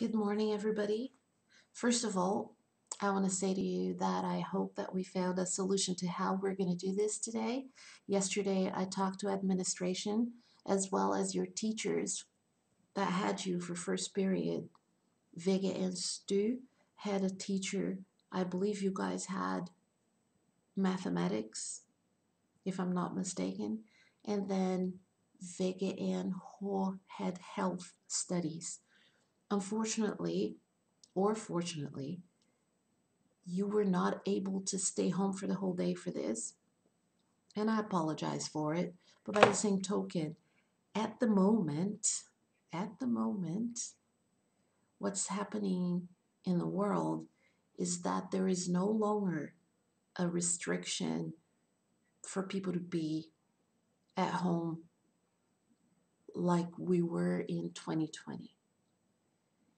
Good morning, everybody. First of all, I want to say to you that I hope that we found a solution to how we're going to do this today. Yesterday, I talked to administration as well as your teachers that had you for first period. Vega and Stu had a teacher. I believe you guys had mathematics, if I'm not mistaken. And then Vega and Ho had health studies. Unfortunately, or fortunately, you were not able to stay home for the whole day for this, and I apologize for it. But by the same token, at the moment, at the moment, what's happening in the world is that there is no longer a restriction for people to be at home like we were in 2020.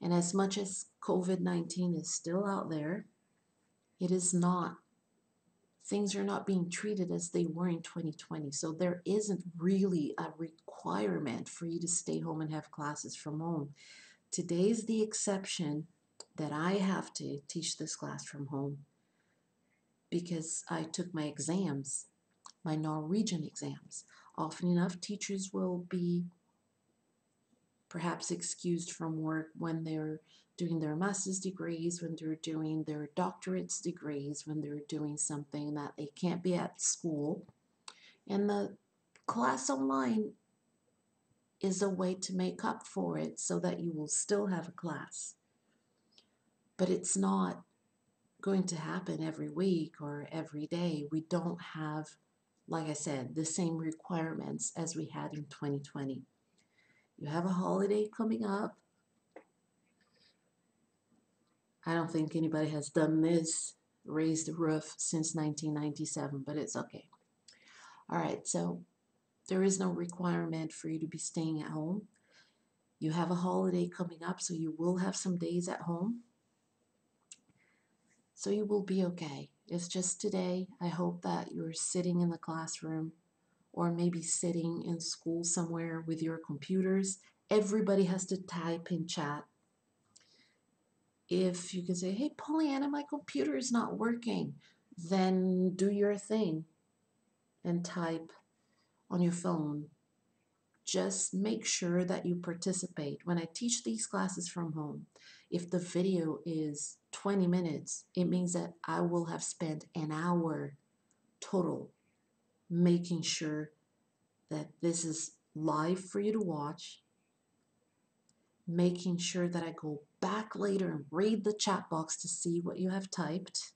And as much as COVID-19 is still out there, it is not things are not being treated as they were in 2020. So there isn't really a requirement for you to stay home and have classes from home. Today's the exception that I have to teach this class from home because I took my exams, my Norwegian exams. Often enough, teachers will be perhaps excused from work when they're doing their master's degrees, when they're doing their doctorate's degrees, when they're doing something that they can't be at school. And the class online is a way to make up for it so that you will still have a class. But it's not going to happen every week or every day. We don't have, like I said, the same requirements as we had in 2020. You have a holiday coming up. I don't think anybody has done this, raised the roof since 1997, but it's okay. All right, so there is no requirement for you to be staying at home. You have a holiday coming up, so you will have some days at home. So you will be okay. It's just today, I hope that you're sitting in the classroom or maybe sitting in school somewhere with your computers. Everybody has to type in chat. If you can say, hey, Pollyanna, my computer is not working, then do your thing and type on your phone. Just make sure that you participate. When I teach these classes from home, if the video is 20 minutes, it means that I will have spent an hour total making sure that this is live for you to watch, making sure that I go back later and read the chat box to see what you have typed,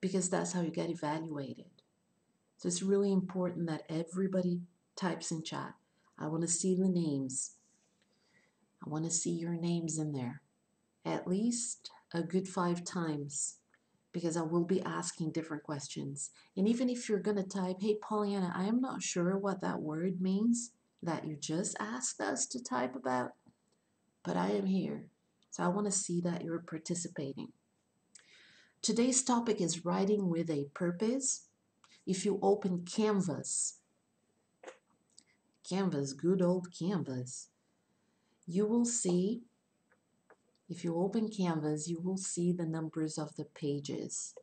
because that's how you get evaluated. So it's really important that everybody types in chat. I want to see the names. I want to see your names in there at least a good 5 times, because I will be asking different questions. And even if you're going to type, hey, Pollyanna, I am not sure what that word means that you just asked us to type about, but I am here. So I want to see that you're participating. Today's topic is writing with a purpose. If you open Canvas, good old Canvas, you will see, if you open Canvas, you will see the numbers of the pages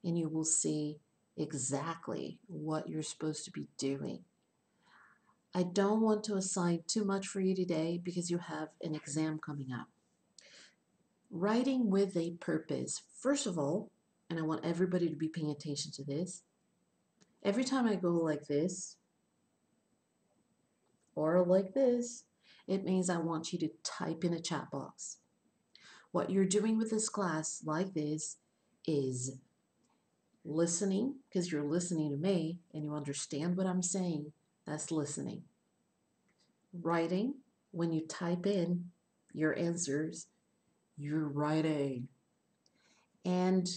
and you will see exactly what you're supposed to be doing. I don't want to assign too much for you today because you have an exam coming up. Writing with a purpose. First of all, and I want everybody to be paying attention to this, every time I go like this or like this, it means I want you to type in a chat box. What you're doing with this class like this is listening, because you're listening to me and you understand what I'm saying. That's listening. Writing, when you type in your answers, you're writing. And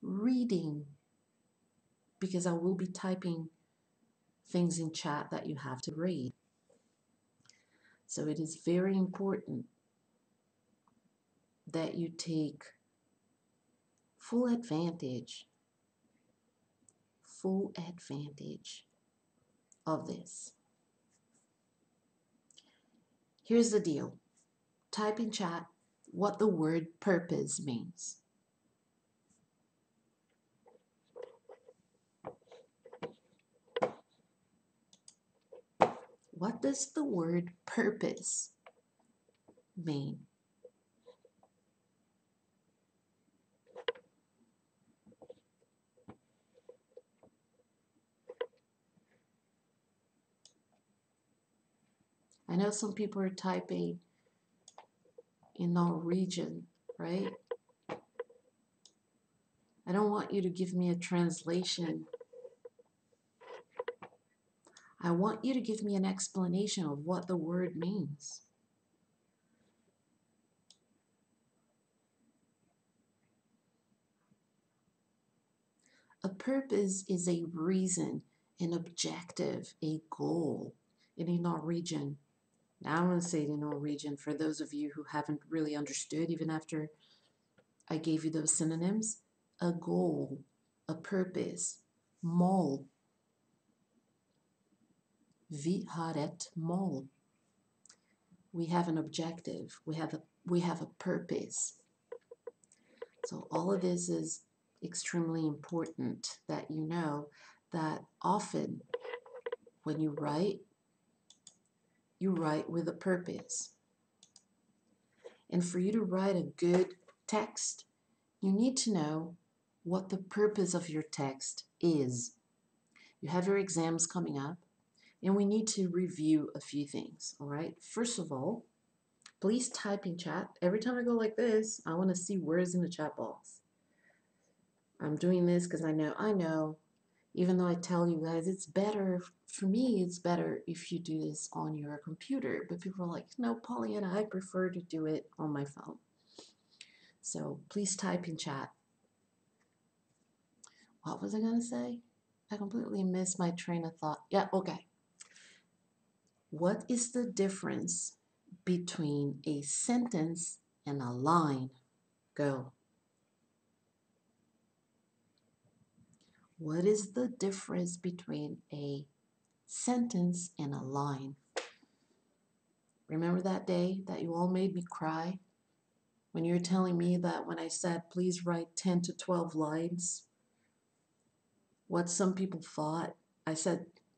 reading, because I will be typing things in chat that you have to read. So it is very important that you take full advantage of this. Here's the deal. type in chat what the word purpose means. What does the word purpose mean? I know some people are typing in Norwegian, right? I don't want you to give me a translation. I want you to give me an explanation of what the word means. A purpose is a reason, an objective, a goal. In a Norwegian, now I'm going to say it in Norwegian for those of you who haven't really understood, even after I gave you those synonyms. A goal, a purpose, mål. Vi har ett mål. We have an objective. We have a purpose. So all of this is extremely important that you know that often when you write with a purpose. And for you to write a good text, you need to know what the purpose of your text is. You have your exams coming up, and we need to review a few things, all right? First of all, please type in chat. Every time I go like this, I want to see words in the chat box. I'm doing this because I know, even though I tell you guys it's better, for me, it's better if you do this on your computer. But people are like, no, Pollyanna, I prefer to do it on my phone. So please type in chat. What was I going to say? I completely missed my train of thought. Yeah, okay. What is the difference between a sentence and a line? Go. What is the difference between a sentence and a line? Remember that day that you all made me cry? When you were telling me that when I said, please write 10 to 12 lines, what some people thought, I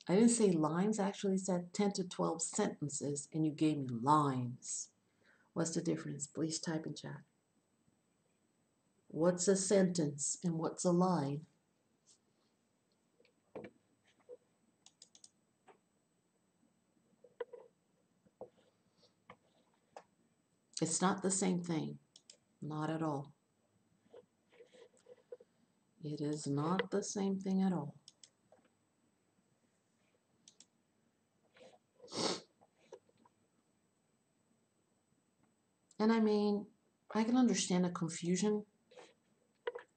didn't say lines, I actually said 10 to 12 sentences, and you gave me lines. What's the difference? Please type in chat. What's a sentence and what's a line? It's not the same thing. Not at all. It is not the same thing at all. And I mean, I can understand the confusion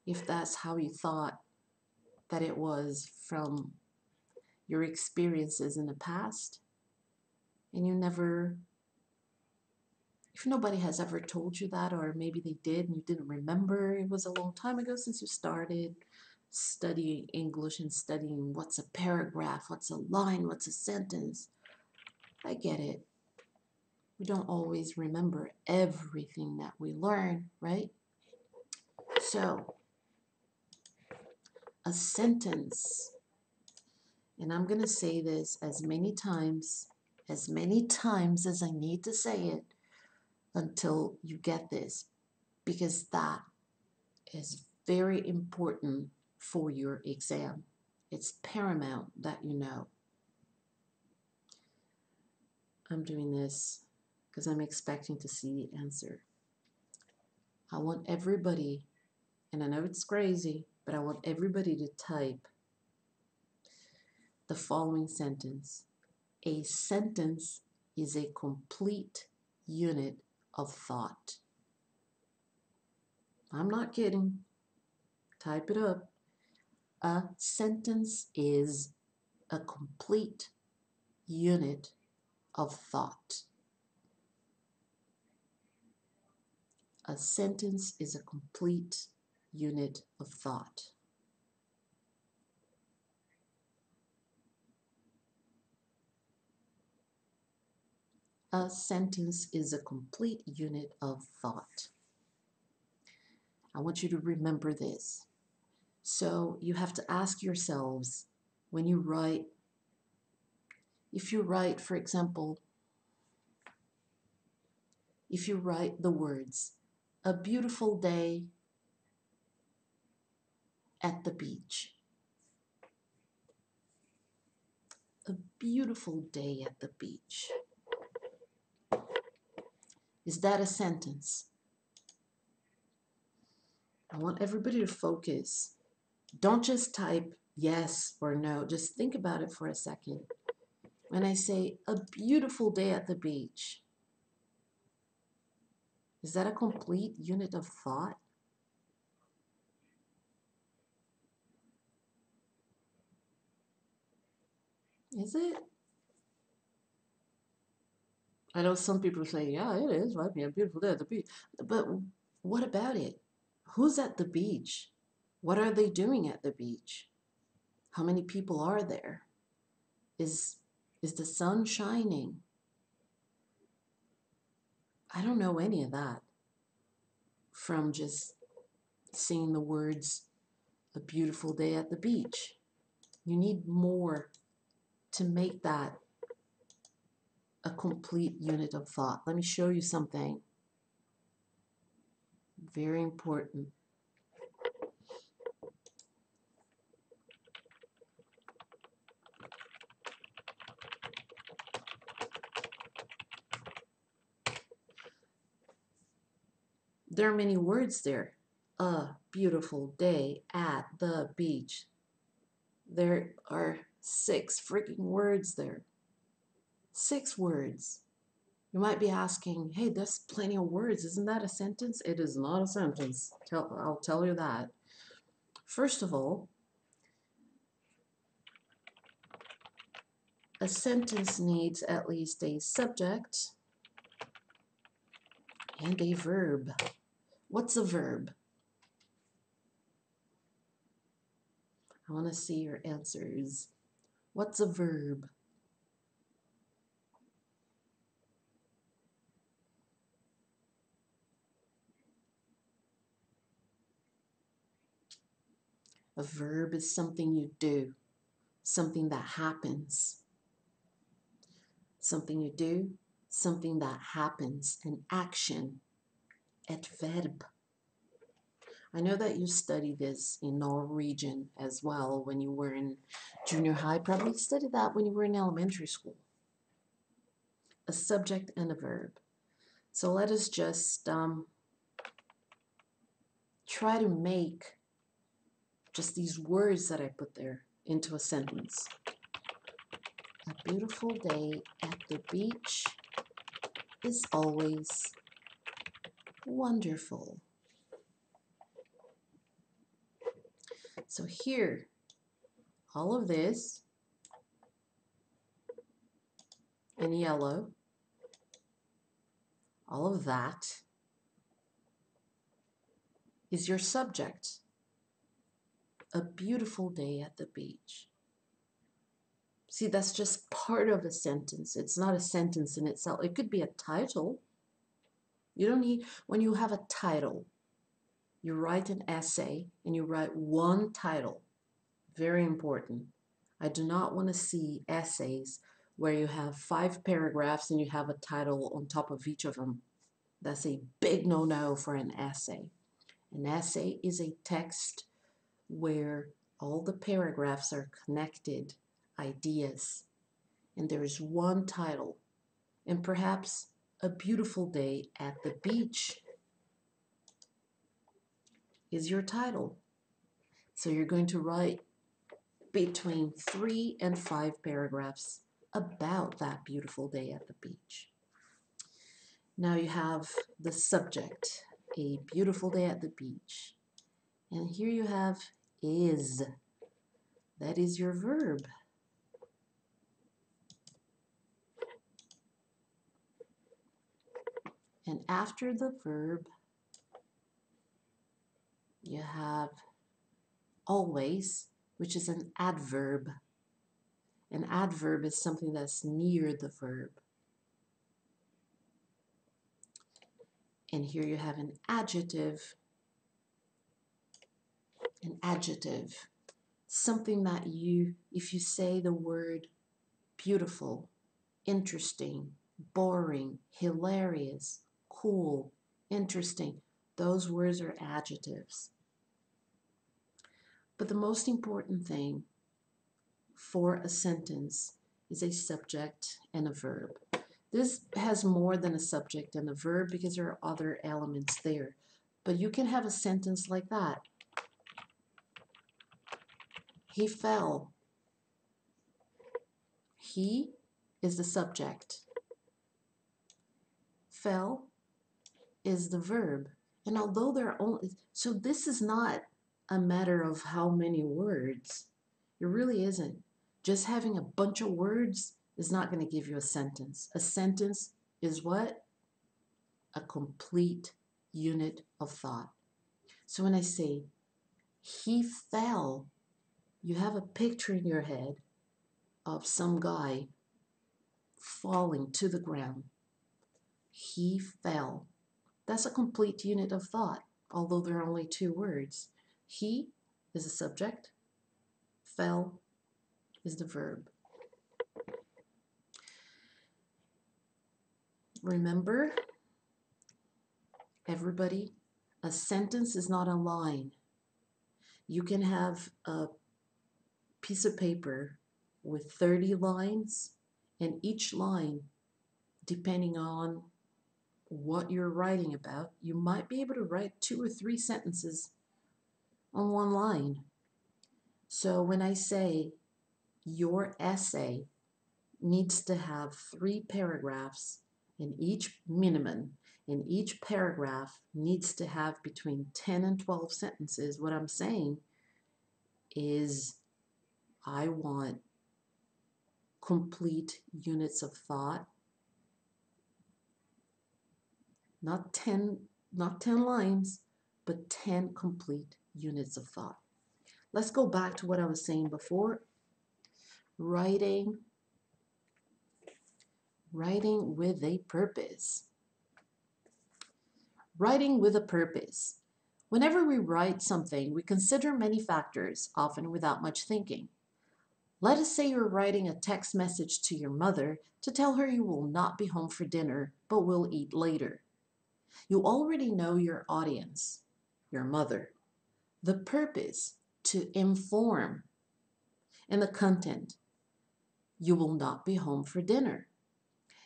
if that's how you thought that it was from your experiences in the past, and you never, if nobody has ever told you that, or maybe they did and you didn't remember, it was a long time ago since you started studying English and studying what's a paragraph, what's a line, what's a sentence. I get it. We don't always remember everything that we learn, right? So, a sentence, and I'm going to say this as many times as I need to say it until you get this, because that is very important for your exam. It's paramount that you know. I'm doing this because I'm expecting to see the answer. I want everybody, and I know it's crazy, but I want everybody to type the following sentence. A sentence is a complete unit of thought. I'm not kidding. Type it up. A sentence is a complete unit of thought. A sentence is a complete unit of thought. A sentence is a complete unit of thought. I want you to remember this. So you have to ask yourselves when you write, if you write, for example, if you write the words, a beautiful day at the beach. A beautiful day at the beach. Is that a sentence? I want everybody to focus. Don't just type yes or no. Just think about it for a second. When I say a beautiful day at the beach, is that a complete unit of thought? Is it? I know some people say, yeah, it is. Might be a beautiful day at the beach. But what about it? Who's at the beach? What are they doing at the beach? How many people are there? Is the sun shining? I don't know any of that from just seeing the words, a beautiful day at the beach. You need more to make that a complete unit of thought. Let me show you something very important. There are many words there. A beautiful day at the beach. There are 6 freaking words there. 6 words. You might be asking, hey, there's plenty of words. Isn't that a sentence? It is not a sentence. I'll tell you that. First of all, a sentence needs at least a subject and a verb. What's a verb? I want to see your answers. What's a verb? A verb is something you do, something that happens. Something you do, something that happens, an action, et verb. I know that you studied this in Norwegian as well when you were in junior high. Probably studied that when you were in elementary school. A subject and a verb. So let us just try to make just these words that I put there into a sentence. A beautiful day at the beach is always wonderful. So here, all of this in yellow, all of that is your subject. A beautiful day at the beach. See, that's just part of a sentence. It's not a sentence in itself. It could be a title. You don't need, when you have a title, you write an essay and you write one title. Very important. I do not want to see essays where you have 5 paragraphs and you have a title on top of each of them. That's a big no-no for an essay. An essay is a text where all the paragraphs are connected ideas and there is one title, and perhaps a beautiful day at the beach is your title. So you're going to write between 3 and 5 paragraphs about that beautiful day at the beach. Now you have the subject, a beautiful day at the beach. And here you have is. That is your verb. And after the verb, you have always, which is an adverb. An adverb is something that's near the verb. And here you have an adjective. An adjective. Something that if you say the word beautiful, interesting, boring, hilarious, cool, interesting, those words are adjectives. But the most important thing for a sentence is a subject and a verb. This has more than a subject and a verb because there are other elements there. But you can have a sentence like that. He fell. He is the subject. Fell is the verb. And although there are only, so this is not a matter of how many words. It really isn't. Just having a bunch of words is not going to give you a sentence. A sentence is what? A complete unit of thought. So when I say, he fell, you have a picture in your head of some guy falling to the ground. He fell. That's a complete unit of thought, although there are only two words. He is the subject. Fell is the verb. Remember, everybody, a sentence is not a line. You can have a piece of paper with 30 lines, and each line, depending on what you're writing about, you might be able to write 2 or 3 sentences on one line. So when I say your essay needs to have 3 paragraphs in each minimum, and each paragraph needs to have between 10 and 12 sentences, what I'm saying is I want complete units of thought, not 10 lines, but 10 complete units of thought. Let's go back to what I was saying before. Writing with a purpose. Writing with a purpose. Whenever we write something, we consider many factors, often without much thinking. Let us say you're writing a text message to your mother to tell her you will not be home for dinner, but will eat later. You already know your audience, your mother. The purpose, to inform, and the content, you will not be home for dinner.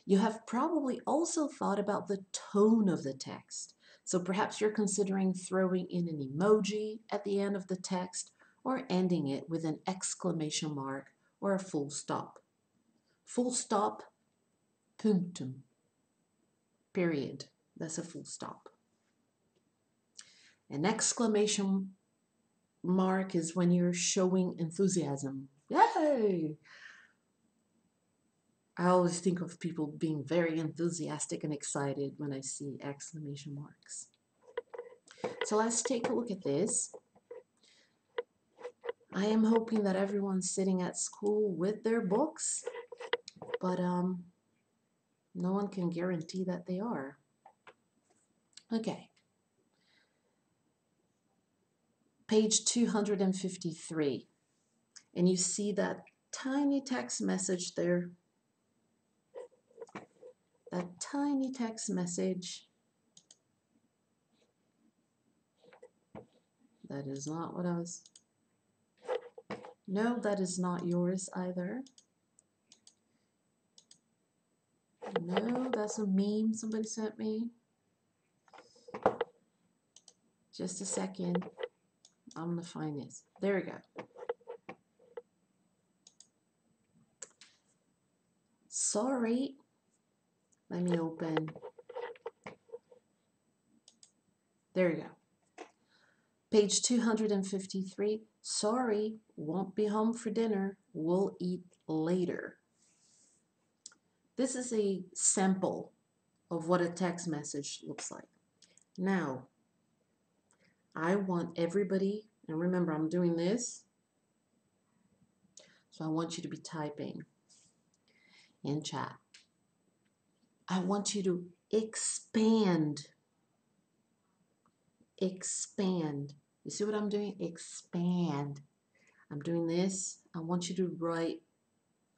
You have probably also thought about the tone of the text. So perhaps you're considering throwing in an emoji at the end of the text or ending it with an exclamation mark or a full stop. Full stop, punctum, period. That's a full stop. An exclamation mark is when you're showing enthusiasm. Yay! I always think of people being very enthusiastic and excited when I see exclamation marks. So let's take a look at this. I am hoping that everyone's sitting at school with their books, but no one can guarantee that they are. Okay. Page 253. And you see that tiny text message there. That tiny text message. That is not what I was... No, that is not yours either. No, that's a meme somebody sent me. Just a second. I'm going to find this. There we go. Sorry. Let me open. There we go. Page 253. Sorry, won't be home for dinner. We'll eat later. This is a sample of what a text message looks like. Now, I want everybody, and remember I'm doing this, so I want you to be typing in chat. I want you to expand expand. You see what I'm doing? Expand. I'm doing this. I want you to write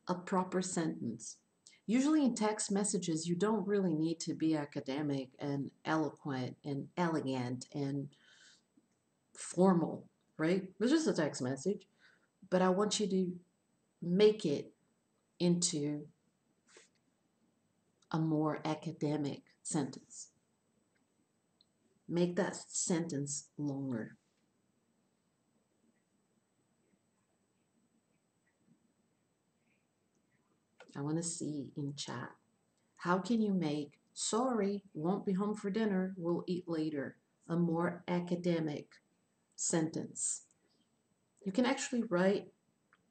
a proper sentence. Usually in text messages, you don't really need to be academic and eloquent and elegant and formal, right? It's just a text message. But I want you to make it into a more academic sentence. Make that sentence longer. I want to see in chat. How can you make sorry, won't be home for dinner, we'll eat later a more academic sentence? You can actually write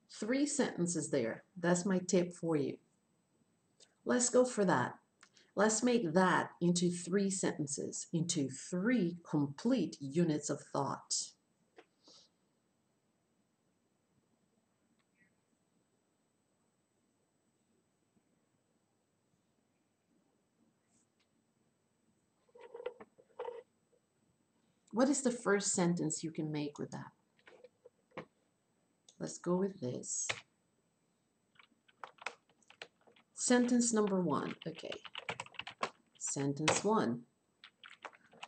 3 sentences there. That's my tip for you. Let's go for that. Let's make that into 3 sentences, into 3 complete units of thought. What is the first sentence you can make with that? Let's go with this. Sentence number 1. Okay. Sentence 1.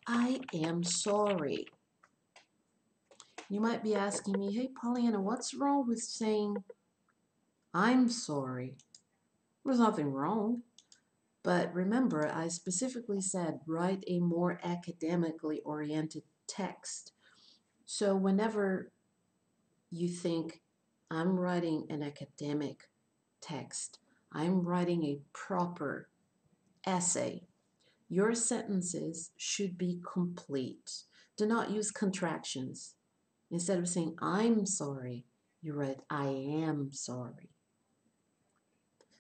I am sorry. You might be asking me, hey, Pollyanna, what's wrong with saying I'm sorry? There's nothing wrong. But remember, I specifically said write a more academically oriented text. So whenever you think I'm writing an academic text, I'm writing a proper essay, your sentences should be complete. Do not use contractions. Instead of saying I'm sorry, you write I am sorry.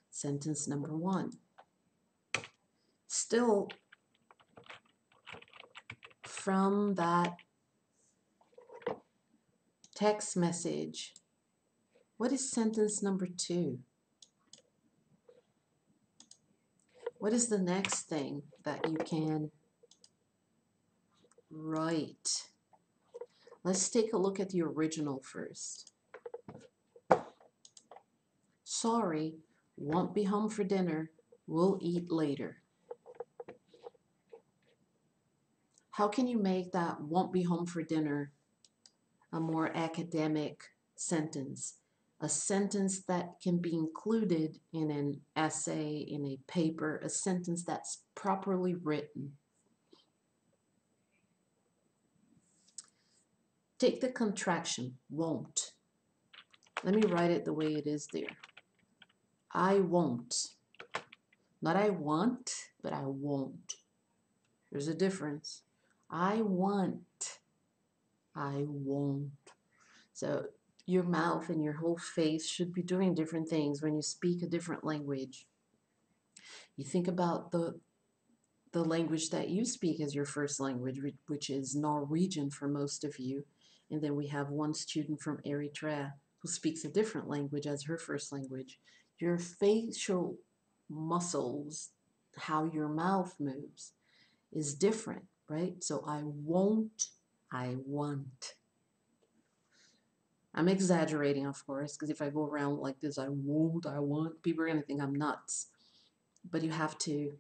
Sentence number 1. Still from that text message, what is sentence number 2? What is the next thing that you can write? Let's take a look at the original first. Sorry, won't be home for dinner, we'll eat later. How can you make that won't be home for dinner a more academic sentence? A sentence that can be included in an essay, in a paper, a sentence that's properly written. Take the contraction, won't. Let me write it the way it is there. I won't. Not I want, but I won't. There's a difference. I want. I won't. So your mouth and your whole face should be doing different things when you speak a different language. You think about the language that you speak as your first language, which is Norwegian for most of you. And then we have one student from Eritrea who speaks a different language as her first language. Your facial muscles, how your mouth moves, is different, right? So I won't, I want. I'm exaggerating, of course, because if I go around like this, I won't, I want, people are going to think I'm nuts. But you have to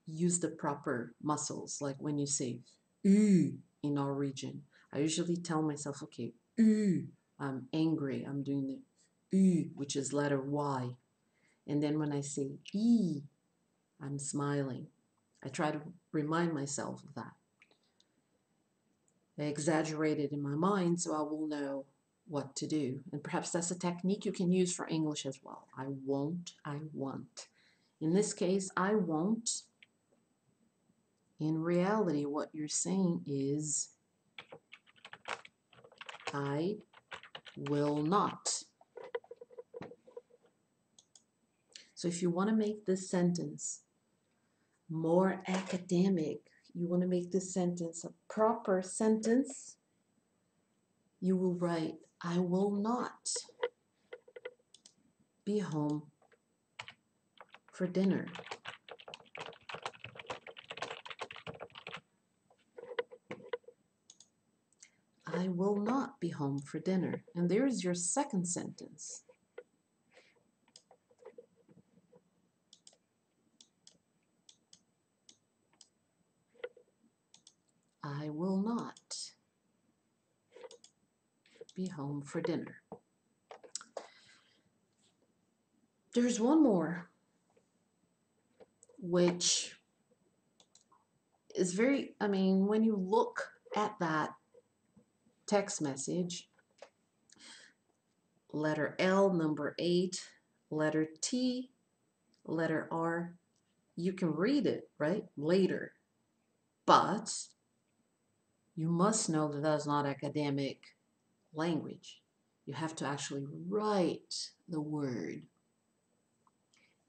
use the proper muscles, like when you say in Norwegian. I usually tell myself, okay, I'm angry, I'm doing the which is letter Y. And then when I say E, I'm smiling. I try to remind myself of that. I exaggerate it in my mind so I will know what to do. And perhaps that's a technique you can use for English as well. I won't, I want. In this case, I won't. In reality, what you're saying is, I will not. So if you want to make this sentence more academic, you want to make this sentence a proper sentence, you will write, I will not be home for dinner. I will not be home for dinner. And there's your second sentence. I will not be home for dinner. There's one more, which is very, when you look at that text message, letter L, number 8, letter T, letter R, you can read it, right, later. But you must know that that's not academic language. You have to actually write the word.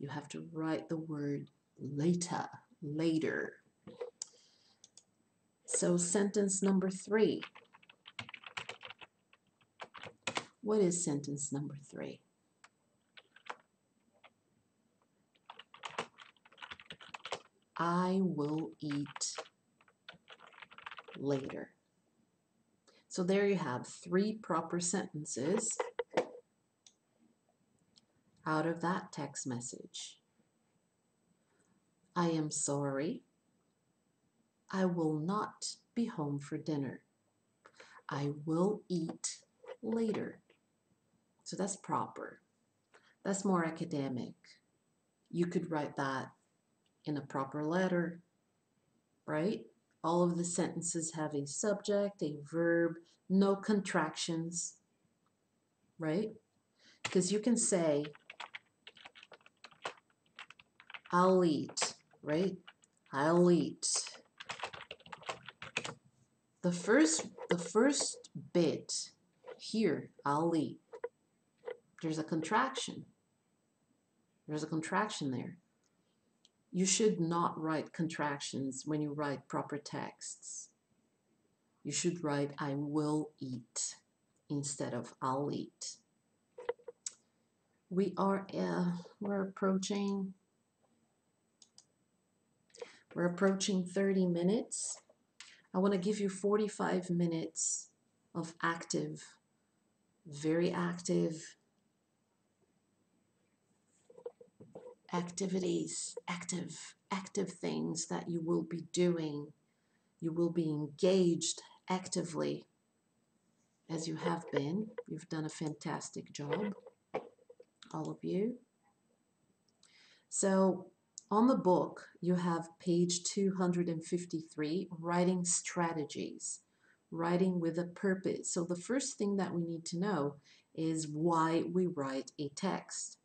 You have to write the word later. So sentence number 3. What is sentence number 3? I will eat later. So there you have 3 proper sentences out of that text message. I am sorry. I will not be home for dinner. I will eat later. So that's proper. That's more academic. You could write that in a proper letter, right? All of the sentences have a subject, a verb, no contractions, right? Because you can say, I'll eat, right? I'll eat. The first bit here, I'll eat. There's a contraction. There's a contraction there. You should not write contractions when you write proper texts. You should write I will eat instead of I'll eat. We're approaching 30 minutes. I want to give you 45 minutes of very active activities, active things that you will be doing. You will be engaged actively as you have been. You've done a fantastic job, all of you. So on the book, you have page 253, writing strategies, writing with a purpose. So the first thing that we need to know is why we write a text.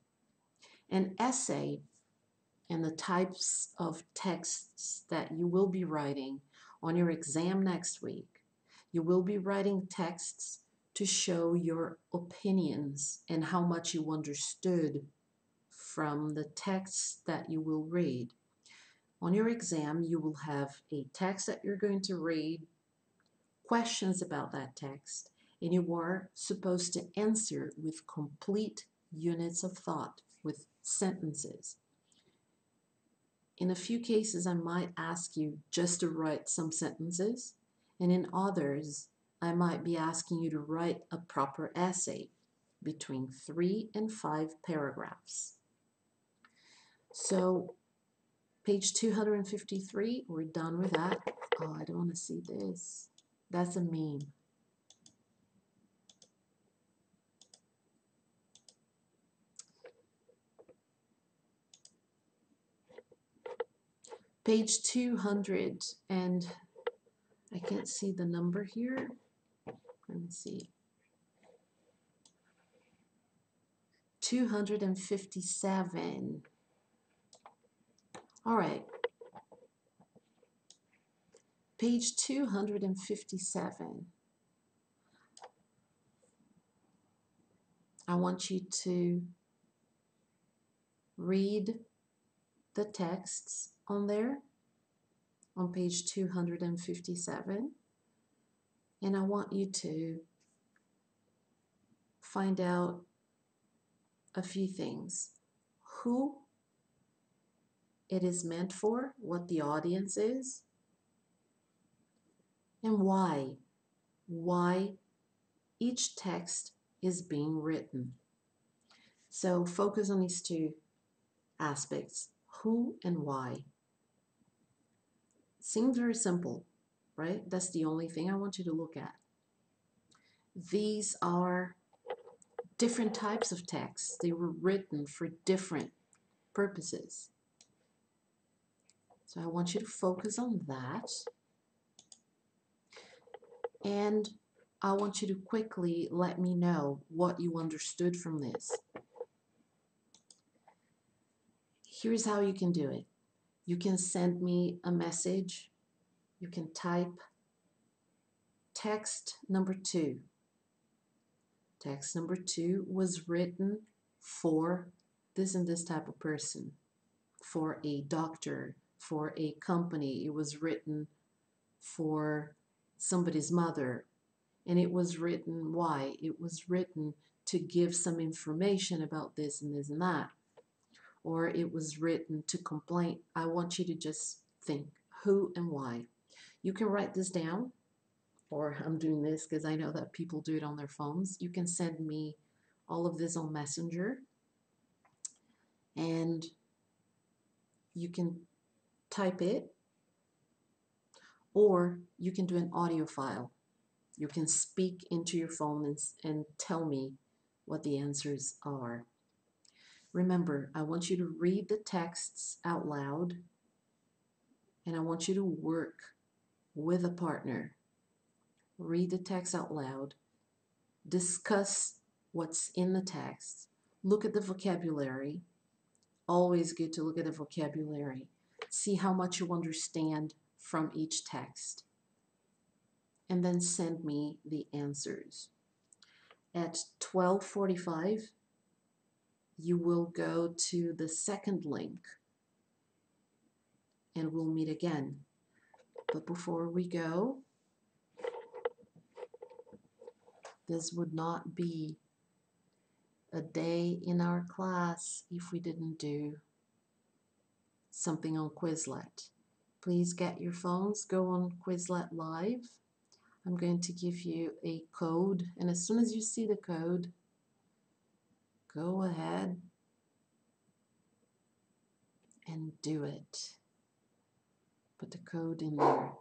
An essay and the types of texts that you will be writing on your exam next week. You will be writing texts to show your opinions and how much you understood from the texts that you will read. On your exam, you will have a text that you're going to read, questions about that text, and you are supposed to answer with complete units of thought, with sentences. In a few cases, I might ask you just to write some sentences, and in others, I might be asking you to write a proper essay between 3 and 5 paragraphs. So, page 253, we're done with that. Oh, I don't want to see this. That's a meme. Page 200, and I can't see the number here. Let me see. 257. All right. Page 257. I want you to read the texts on there, on page 257, and I want you to find out a few things. Who it is meant for, what the audience is, and why. why each text is being written. So focus on these two aspects, who and why. Seems very simple, right? That's the only thing I want you to look at. These are different types of texts. They were written for different purposes. So I want you to focus on that. And I want you to quickly let me know what you understood from this. Here's how you can do it. You can send me a message. You can type text number 2. Text number 2 was written for this and this type of person, for a doctor, for a company. It was written for somebody's mother. And it was written, why? It was written to give some information about this and this and that. Or it was written to complain. I want you to just think who and why. You can write this down, or I'm doing this because I know that people do it on their phones. You can send me all of this on Messenger, and you can type it, or you can do an audio file. You can speak into your phone and tell me what the answers are. Remember, I want you to read the texts out loud, and I want you to work with a partner. Read the text out loud. Discuss what's in the text. Look at the vocabulary. Always good to look at the vocabulary. See how much you understand from each text. And then send me the answers. At 12:45, you will go to the second link and we'll meet again. But before we go, this would not be a day in our class if we didn't do something on Quizlet. Please get your phones, go on Quizlet Live. I'm going to give you a code, and as soon as you see the code, go ahead and do it. Put the code in there.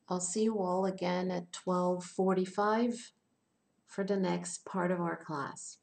I'll see you all again at 12:45 for the next part of our class.